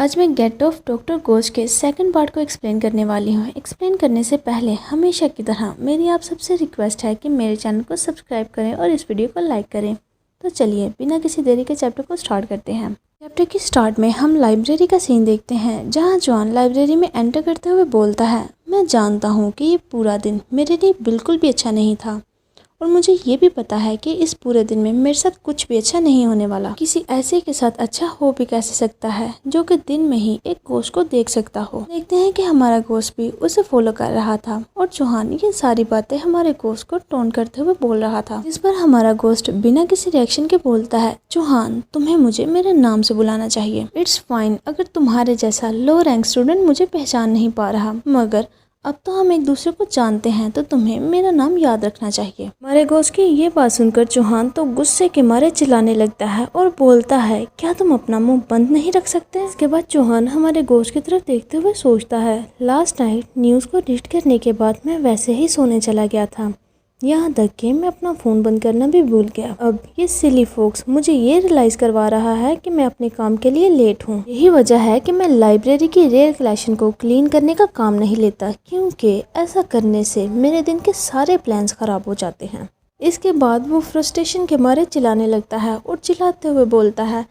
आज मैं gate of doctor ghost के सेकंड पार्ट को एक्सप्लेन करने वाली हूँ। एक्सप्लेन करने से पहले हमेशा की तरह मेरी आप सबसे रिक्वेस्ट है कि मेरे चैनल को सब्सक्राइब करें और इस वीडियो को लाइक करें। तो चलिए बिना किसी देरी के चैप्टर को स्टार्ट करते हैं। चैप्टर की स्टार्ट में हम लाइब्रेरी का सीन देखते हैं, जहाँ जॉन लाइब्रेरी में एंटर करते हुए बोलता है, मैं जानता हूँ कि ये पूरा दिन मेरे लिए बिल्कुल भी अच्छा नहीं था और मुझे ये भी पता है कि इस पूरे दिन में मेरे साथ कुछ भी अच्छा नहीं होने वाला। किसी ऐसे के साथ अच्छा हो भी कैसे सकता है जो कि दिन में ही एक घोस्ट को देख सकता हो। देखते हैं कि हमारा घोस्ट भी उसे फॉलो कर रहा था और चौहान ये सारी बातें हमारे घोस्ट को टोंट करते हुए बोल रहा था, जिस पर हमारा घोस्ट बिना किसी रिएक्शन के बोलता है, चौहान तुम्हें मुझे मेरे नाम से बुलाना चाहिए। इट्स फाइन अगर तुम्हारे जैसा लो रैंक स्टूडेंट मुझे पहचान नहीं पा रहा, मगर अब तो हम एक दूसरे को जानते हैं तो तुम्हें मेरा नाम याद रखना चाहिए। हमारे घोस्ट की ये बात सुनकर चौहान तो गुस्से के मारे चिल्लाने लगता है और बोलता है, क्या तुम अपना मुंह बंद नहीं रख सकते। इसके बाद चौहान हमारे घोस्ट की तरफ देखते हुए सोचता है, लास्ट नाइट न्यूज़ को रीड करने के बाद मैं वैसे ही सोने चला गया था, यहाँ तक कि मैं अपना फ़ोन बंद करना भी भूल गया। अब ये सिली फोक्स मुझे ये रियलाइज़ करवा रहा है कि मैं अपने काम के लिए लेट हूँ। यही वजह है कि मैं लाइब्रेरी की रेयर कलेक्शन को क्लीन करने का काम नहीं लेता, क्योंकि ऐसा करने से मेरे दिन के सारे प्लान्स ख़राब हो जाते हैं। इसके बाद वो फ्रस्ट्रेशन के मारे चिल्लाने लगता है और चिल्लाते हुए बोलता है,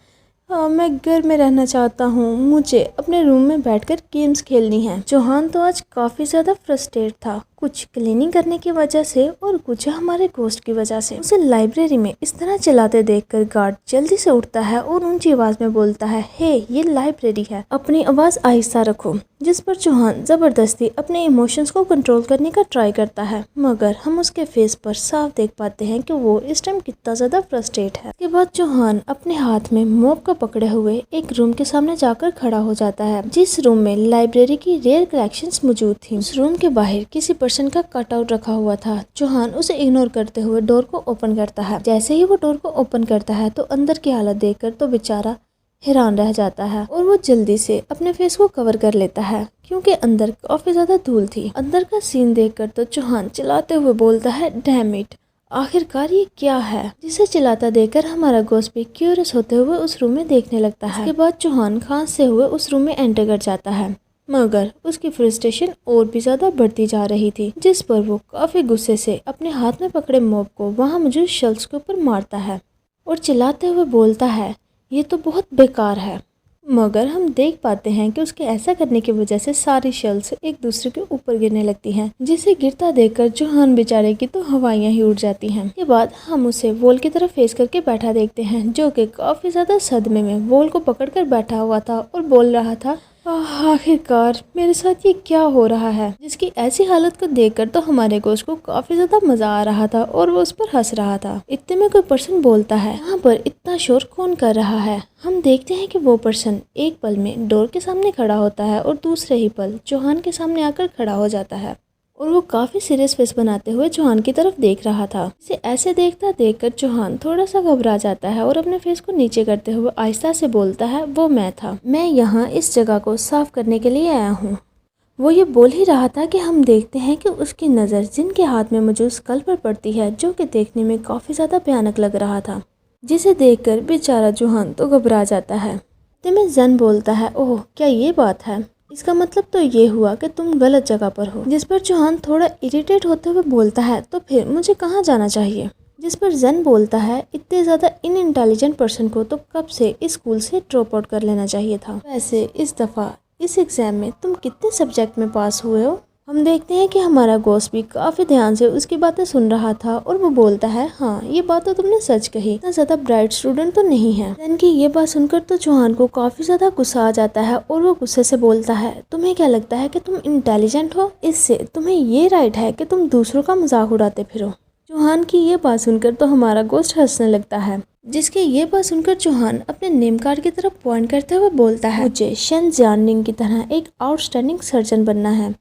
मैं घर में रहना चाहता हूँ, मुझे अपने रूम में बैठकर गेम्स खेलनी है। चौहान तो आज काफ़ी ज़्यादा फ्रस्ट्रेट था, कुछ क्लीनिंग करने की वजह से और कुछ हमारे घोस्ट की वजह से। उसे लाइब्रेरी में इस तरह चलाते देखकर गार्ड जल्दी से उठता है और ऊंची आवाज़ में बोलता है, हे ये लाइब्रेरी है, अपनी आवाज़ आहिस्ता रखो। जिस पर चौहान ज़बरदस्ती अपने इमोशंस को कंट्रोल करने का ट्राई करता है, मगर हम उसके फेस पर साफ देख पाते हैं कि वो इस टाइम कितना ज़्यादा फ्रस्ट्रेट है। इसके बाद चौहान अपने हाथ में मॉप को पकड़े हुए एक रूम के सामने जाकर खड़ा हो जाता है, जिस रूम में लाइब्रेरी की रेयर कलेक्शंस मौजूद थी। उस रूम के बाहर किसी पर्सन का कटआउट रखा हुआ था। चौहान उसे इग्नोर करते हुए डोर को ओपन करता है। जैसे ही वो डोर को ओपन करता है तो अंदर की हालत देखकर तो बेचारा हैरान रह जाता है और वो जल्दी से अपने फेस को कवर कर लेता है, क्योंकि अंदर काफी ज्यादा धूल थी। अंदर का सीन देखकर तो चौहान चिल्लाते हुए बोलता है, डैम इट, आखिरकार ये क्या है। जिसे चिल्लाता देखकर हमारा घोस्ट भी क्यूरियस होते हुए उस रूम में देखने लगता है। इसके बाद चौहान खांसते हुए उस रूम में एंटर कर जाता है, मगर उसकी फ्रस्ट्रेशन और भी ज्यादा बढ़ती जा रही थी, जिस पर वो काफी गुस्से से अपने हाथ में पकड़े मॉप को वहां मौजूद शेल्फ्स के ऊपर मारता है और चिल्लाते हुए बोलता है, ये तो बहुत बेकार है। मगर हम देख पाते हैं कि उसके ऐसा करने की वजह से सारी शेल्फ्स एक दूसरे के ऊपर गिरने लगती हैं, जिसे गिरता देखकर चौहान बेचारे की तो हवाइयां ही उड़ जाती हैं। के बाद हम उसे वॉल की तरफ फेस करके बैठा देखते हैं, जो कि काफी ज्यादा सदमे में वॉल को पकड़कर बैठा हुआ था और बोल रहा था, आखिरकार मेरे साथ ये क्या हो रहा है। जिसकी ऐसी हालत को देखकर तो हमारे घोस्ट को काफी ज्यादा मजा आ रहा था और वो उस पर हंस रहा था। इतने में कोई पर्सन बोलता है, यहाँ पर इतना शोर कौन कर रहा है। हम देखते हैं कि वो पर्सन एक पल में डोर के सामने खड़ा होता है और दूसरे ही पल चौहान के सामने आकर खड़ा हो जाता है और वो काफी सीरियस फेस बनाते हुए चौहान की तरफ देख रहा था। इसे ऐसे देखकर चौहान थोड़ा सा घबरा जाता है और अपने फेस को नीचे करते हुए आहिस्ता से बोलता है, वो मैं था, मैं यहाँ इस जगह को साफ करने के लिए आया हूँ। वो ये बोल ही रहा था कि हम देखते हैं कि उसकी नज़र जिनके हाथ में मौजूद स्कल पर पड़ती है, जो कि देखने में काफ़ी ज़्यादा भयानक लग रहा था, जिसे देखकर बेचारा चौहान तो घबरा जाता है। तभी जन बोलता है, ओह क्या ये बात है, इसका मतलब तो ये हुआ कि तुम गलत जगह पर हो। जिस पर चौहान थोड़ा इरिटेट होते हुए बोलता है, तो फिर मुझे कहाँ जाना चाहिए। जिस पर जन बोलता है, इतने ज़्यादा इनइंटेलिजेंट पर्सन को तो कब से इस स्कूल से ड्रॉप आउट कर लेना चाहिए था। वैसे इस दफ़ा इस एग्ज़ाम में तुम कितने सब्जेक्ट में पास हुए हो। हम देखते हैं कि हमारा घोस्ट भी काफ़ी ध्यान से उसकी बातें सुन रहा था और वो बोलता है, हाँ ये बात तो तुमने सच कही, इतना ज़्यादा ब्राइट स्टूडेंट तो नहीं है। जन की ये बात सुनकर तो चौहान को काफ़ी ज़्यादा गुस्सा आ जाता है और वो गुस्से से बोलता है, तुम्हें क्या लगता है कि तुम इंटेलिजेंट हो, इससे तुम्हें ये राइट है कि तुम दूसरों का मजाक उड़ाते फिरो। चौहान की ये बात सुनकर तो हमारा घोस्ट हंसने लगता है, जिसके ये बात सुनकर चौहान अपने नेम कार्ड की तरफ पॉइंट करते हुए बोलता है, मुझे शन जियानिंग की तरह एक आउटस्टैंडिंग सर्जन बनना है,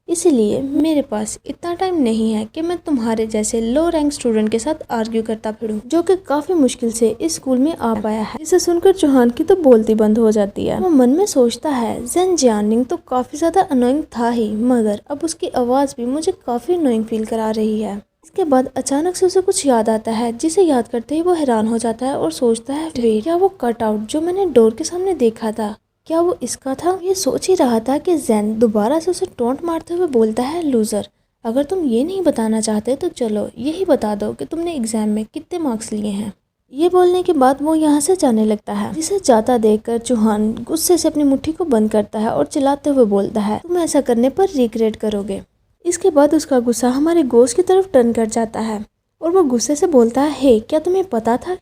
इसलिए मेरे पास इतना टाइम नहीं है कि मैं तुम्हारे जैसे लो रैंक स्टूडेंट के साथ आर्ग्यू करता फिरूं, जो कि काफी मुश्किल से इस स्कूल में आ पाया है। इसे सुनकर चौहान की तो बोलती बंद हो जाती है। वो मन में सोचता है, जन जियानिंग तो काफी ज्यादा अनोइंग था ही, मगर अब उसकी आवाज भी मुझे काफी अनोइंग फील करा रही है। इसके बाद अचानक से उसे कुछ याद आता है, जिसे याद करते ही वो हैरान हो जाता है और सोचता है, क्या वो कट आउट जो मैंने डोर के सामने देखा था क्या वो इसका था? ये सोच ही रहा था कि जैन दोबारा से उसे टोंट मारते हुए बोलता है, लूजर, अगर तुम ये नहीं बताना चाहते तो चलो यही बता दो कि तुमने एग्जाम में कितने मार्क्स लिए हैं। ये बोलने के बाद वो यहाँ से जाने लगता है, जिसे जाता देखकर चौहान गुस्से से अपनी मुट्ठी को बंद करता है और चिल्लाते हुए बोलता है, तुम ऐसा करने पर रिग्रेट करोगे। इसके बाद उसका गुस्सा हमारे घोस्ट की तरफ टर्न कर जाता है और वो गुस्से से बोलता है, हे क्या तुम्हें पता था?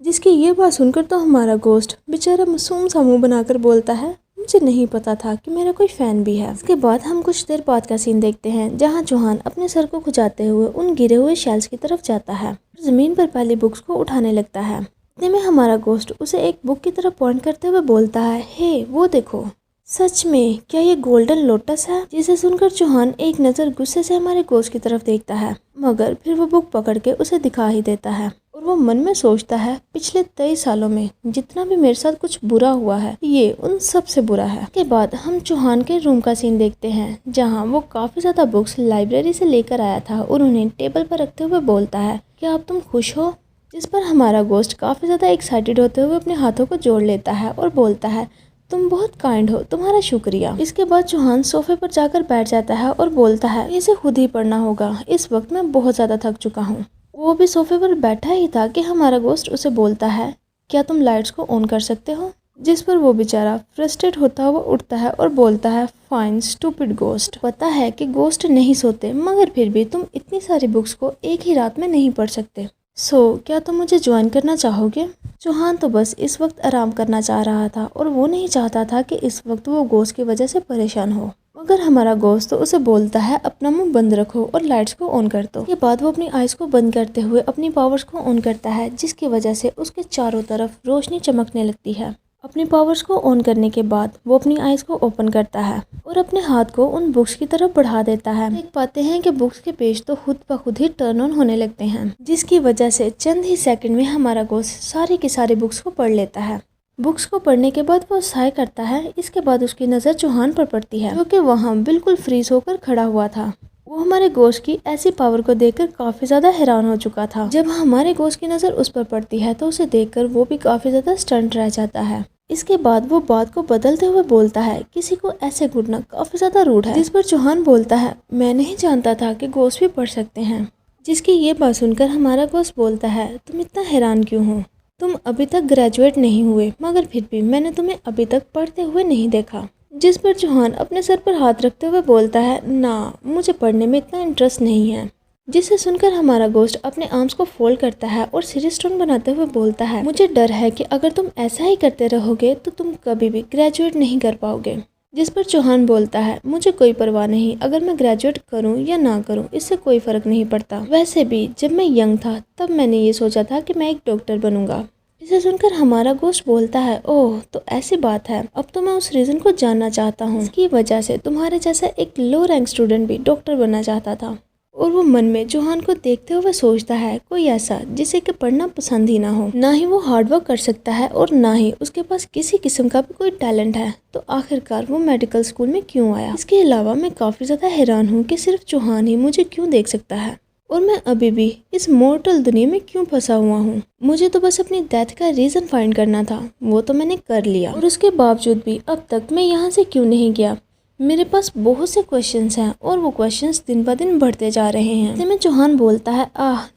जिसकी ये बात सुनकर तो हमारा घोस्ट बेचारा मासूम सा मुंह बनाकर बोलता है, मुझे नहीं पता था कि मेरा कोई फैन भी है। इसके बाद हम कुछ देर बाद का सीन देखते हैं जहां चौहान अपने सर को खुजाते हुए उन गिरे हुए शेल्स की तरफ जाता है, जमीन पर पहली बुक्स को उठाने लगता है। इतने में हमारा घोस्ट उसे एक बुक की तरफ पॉइंट करते हुए बोलता है, हे वो देखो, सच में क्या ये गोल्डन लोटस है? जिसे सुनकर चौहान एक नज़र गुस्से से हमारे घोस्ट की तरफ देखता है, मगर फिर वो बुक पकड़ के उसे दिखा ही देता है और वो मन में सोचता है, पिछले 23 सालों में जितना भी मेरे साथ कुछ बुरा हुआ है ये उन सब से बुरा है। के बाद हम चौहान के रूम का सीन देखते हैं जहां वो काफी ज्यादा बुक्स लाइब्रेरी से लेकर आया था और उन्हें टेबल पर रखते हुए बोलता है, क्या अब तुम खुश हो? जिस पर हमारा घोस्ट काफी ज्यादा एक्साइटेड होते हुए अपने हाथों को जोड़ लेता है और बोलता है, तुम बहुत काइंड हो, तुम्हारा शुक्रिया। इसके बाद चौहान सोफे पर जाकर बैठ जाता है और बोलता है, इसे खुद ही पढ़ना होगा, इस वक्त मैं बहुत ज्यादा थक चुका हूँ। वो भी सोफे पर बैठा ही था कि हमारा घोस्ट उसे बोलता है, क्या तुम लाइट्स को ऑन कर सकते हो? जिस पर वो बेचारा फ्रस्ट्रेट होता हुआ उठता है और बोलता है, फाइन स्टूपिड घोस्ट। पता है कि घोस्ट नहीं सोते, मगर फिर भी तुम इतनी सारी बुक्स को एक ही रात में नहीं पढ़ सकते। क्या तुम मुझे ज्वाइन करना चाहोगे? चौहान तो बस इस वक्त आराम करना चाह रहा था और वो नहीं चाहता था कि इस वक्त वो घोस्ट की वजह से परेशान हो, मगर हमारा घोस्ट तो उसे बोलता है, अपना मुंह बंद रखो और लाइट्स को ऑन कर दो। के बाद वो अपनी आइज को बंद करते हुए अपनी पावर्स को ऑन करता है, जिसकी वजह से उसके चारों तरफ रोशनी चमकने लगती है। अपनी पावर्स को ऑन करने के बाद वो अपनी आइज को ओपन करता है और अपने हाथ को उन बुक्स की तरफ बढ़ा देता है। देख पाते हैं कि बुक्स के पेज तो खुद ब खुद ही टर्न ऑन होने लगते हैं, जिसकी वजह से चंद ही सेकंड में हमारा घोस्ट सारी की सारी बुक्स को पढ़ लेता है। बुक्स को पढ़ने के बाद वो साय करता है। इसके बाद उसकी नज़र चौहान पर पड़ती है, जो कि वहाँ बिल्कुल फ्रीज होकर खड़ा हुआ था। वो हमारे घोस्ट की ऐसी पावर को देखकर काफी ज्यादा हैरान हो चुका था। जब हमारे घोस्ट की नज़र उस पर पड़ती है तो उसे देखकर वो भी काफी ज्यादा स्टंट रह जाता है। इसके बाद वो बात को बदलते हुए बोलता है, किसी को ऐसे घूरना काफी ज्यादा रूड है। जिस पर चौहान बोलता है, मैं नहीं जानता था कि घोस्ट भी पढ़ सकते हैं। जिसकी ये बात सुनकर हमारा घोस्ट बोलता है, तुम इतना हैरान क्यों हो? तुम अभी तक ग्रेजुएट नहीं हुए, मगर फिर भी मैंने तुम्हें अभी तक पढ़ते हुए नहीं देखा। जिस पर चौहान अपने सर पर हाथ रखते हुए बोलता है, ना, मुझे पढ़ने में इतना इंटरेस्ट नहीं है। जिसे सुनकर हमारा घोस्ट अपने आर्म्स को फोल्ड करता है और सीरियस टोन बनाते हुए बोलता है, मुझे डर है कि अगर तुम ऐसा ही करते रहोगे तो तुम कभी भी ग्रेजुएट नहीं कर पाओगे। जिस पर चौहान बोलता है, मुझे कोई परवाह नहीं, अगर मैं ग्रेजुएट करूं या ना करूं इससे कोई फर्क नहीं पड़ता। वैसे भी जब मैं यंग था तब मैंने ये सोचा था कि मैं एक डॉक्टर बनूंगा। इसे सुनकर हमारा घोस्ट बोलता है, ओह तो ऐसी बात है, अब तो मैं उस रीजन को जानना चाहता हूँ। इसकी वजह से तुम्हारे जैसा एक लो रैंक स्टूडेंट भी डॉक्टर बनना चाहता था। और वो मन में चौहान को देखते हुए सोचता है, कोई ऐसा जिसे कि पढ़ना पसंद ही ना हो, ना ही वो हार्ड वर्क कर सकता है और ना ही उसके पास किसी किस्म का भी कोई टैलेंट है, तो आखिरकार वो मेडिकल स्कूल में क्यों आया। इसके अलावा मैं काफी ज्यादा हैरान हूँ कि सिर्फ चौहान ही मुझे क्यों देख सकता है और मैं अभी भी इस मॉर्टल दुनिया में क्यों फंसा हुआ हूँ। मुझे तो बस अपनी डेथ का रीजन फाइंड करना था, वो तो मैंने कर लिया, और उसके बावजूद भी अब तक मैं यहाँ से क्यों नहीं गया। मेरे पास बहुत से क्वेश्चंस हैं और वो क्वेश्चंस दिन ब दिन बढ़ते जा रहे हैं। ऐसे में चौहान बोलता है,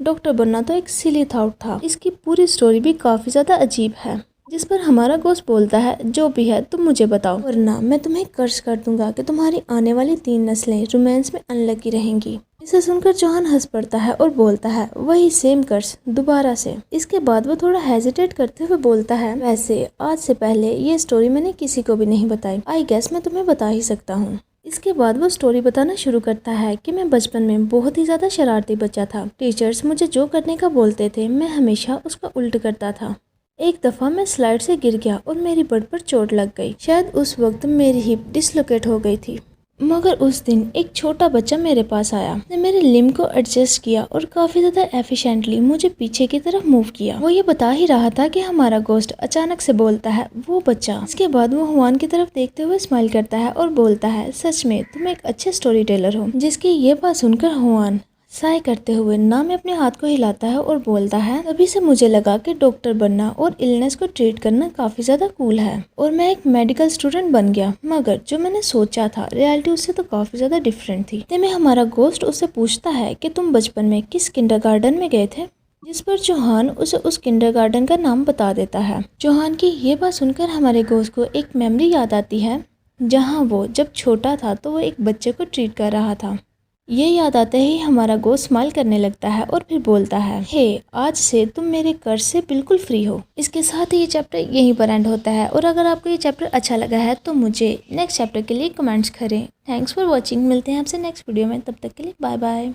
डॉक्टर बनना तो एक सिली थॉट था, इसकी पूरी स्टोरी भी काफी ज्यादा अजीब है। जिस पर हमारा घोस्ट बोलता है, जो भी है तुम मुझे बताओ, वरना मैं तुम्हें कर्ज कर दूंगा कि तुम्हारी आने वाली 3 नस्लें रोमांस में अनलकी रहेंगी। इसे सुनकर चौहान हंस पड़ता है और बोलता है, वही सेम कर्ज दोबारा से। इसके बाद वो थोड़ा हेजिटेट करते हुए बोलता है, वैसे आज से पहले ये स्टोरी मैंने किसी को भी नहीं बताई, आई गेस मैं तुम्हें बता ही सकता हूँ। इसके बाद वो स्टोरी बताना शुरू करता है कि मैं बचपन में बहुत ही ज्यादा शरारती बच्चा था। टीचर्स मुझे जो करने का बोलते थे मैं हमेशा उसका उल्ट करता था। एक दफा मैं स्लाइड से गिर गया और मेरी बट पर चोट लग गई। शायद उस वक्त मेरी हिप डिसलोकेट हो गई थी, मगर उस दिन एक छोटा बच्चा मेरे पास आया, ने मेरे लिम्ब को एडजस्ट किया और काफी ज्यादा एफिशिएंटली मुझे पीछे की तरफ मूव किया। वो ये बता ही रहा था कि हमारा घोस्ट अचानक से बोलता है, वो बच्चा। इसके बाद वो हुआन की तरफ देखते हुए स्माइल करता है और बोलता है, सच में तुम एक अच्छे स्टोरी टेलर हो। जिसकी ये बात सुनकर हुआन साय करते हुए नामी अपने हाथ को हिलाता है और बोलता है, तभी से मुझे लगा कि डॉक्टर बनना और इलनेस को ट्रीट करना काफी ज्यादा कूल है और मैं एक मेडिकल स्टूडेंट बन गया। मगर जो मैंने सोचा था रियलिटी उससे तो काफी ज्यादा डिफरेंट थी। तभी हमारा गोस्ट उससे पूछता है कि तुम बचपन में किस किंडरगार्टन में गए थे, जिस पर चौहान उसे उस किंडरगार्टन का नाम बता देता है। चौहान की ये बात सुनकर हमारे गोस्ट को एक मेमोरी याद आती है, जहाँ वो जब छोटा था तो वो एक बच्चे को ट्रीट कर रहा था। ये याद आते ही हमारा गोस्ट स्माइल करने लगता है और फिर बोलता है, हे, आज से तुम मेरे कर्ज से बिल्कुल फ्री हो। इसके साथ ही ये चैप्टर यहीं पर एंड होता है और अगर आपको ये चैप्टर अच्छा लगा है तो मुझे नेक्स्ट चैप्टर के लिए कमेंट्स करें। Thanks for watching. मिलते हैं आपसे नेक्स्ट वीडियो में, तब तक के लिए बाय बाय।